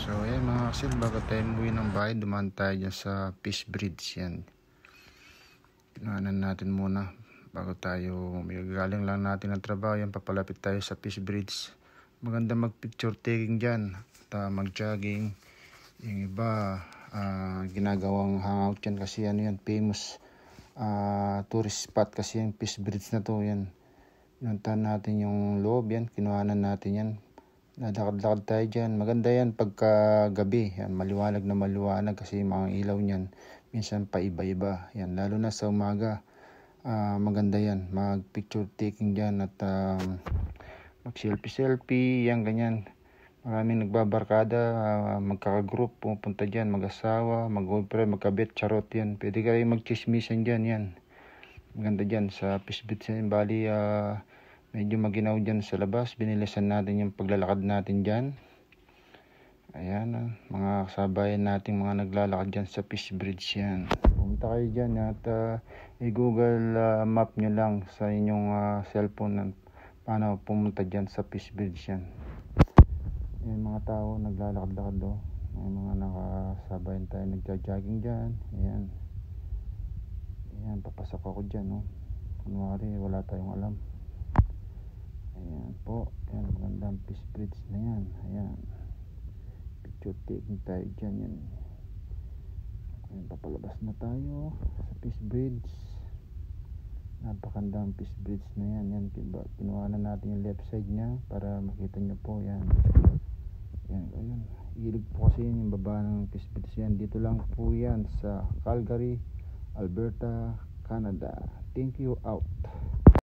So ayan mga kasil, bago tayo umuwi ng bahay, dumaan tayo dyan sa fish bridge. Yan, kinuhanan natin muna bago tayo galing lang natin ng trabaho. Yan, papalapit tayo sa fish bridge. Maganda mag picture taking dyan at mag jogging. Yung iba ginagawang hangout yan kasi ano yan, famous tourist spot kasi yung fish bridge na to. Yan, pinuntahan natin yung loob. Yan, kinuhanan natin yan. Lalakad-lakad tayo dyan. Maganda yan pagka gabi. Yan, maliwanag na maliwanag kasi yung mga ilaw niyan minsan pa iba-iba. Yan, lalo na sa umaga. Maganda yan. Mag picture taking dyan at mag selfie-selfie. Yan, ganyan. Maraming nagbabarkada, magkakagroup, pupunta dyan, mag-asawa, mag-boyfriend, magkabit, charot yan. Pwede kayo mag-chismisan dyan, yan. Maganda dyan sa fish bridge yan. Bali, medyo maginaw dyan sa labas. Binilisan natin yung paglalakad natin dyan. Ayan, mga kasabayan natin mga naglalakad dyan sa fish bridge yan. Pumunta kayo dyan at i-google map nyo lang sa inyong cellphone paano pumunta dyan sa fish bridge yan. Ayan, mga tao naglalakad-lakad do. May mga nakasabayan tayo nagja-jogging dyan. Ayan. Ayan, papasok ako dyan, no. Kunwari wala tayong alam. Ayan po, ayan, magandang fish bridge na yan. Ayan, picture taking tayo dyan. Yan, ayan, papalabas na tayo sa fish bridge. Napakandang fish bridge na yan. Yan, kinuha na natin yung left side nya para makita nyo po. Yan, yan, ayan, ilig po kasi yan yung baba ng fish bridge yan. Dito lang po yan sa Calgary, Alberta, Canada. Thank you, out.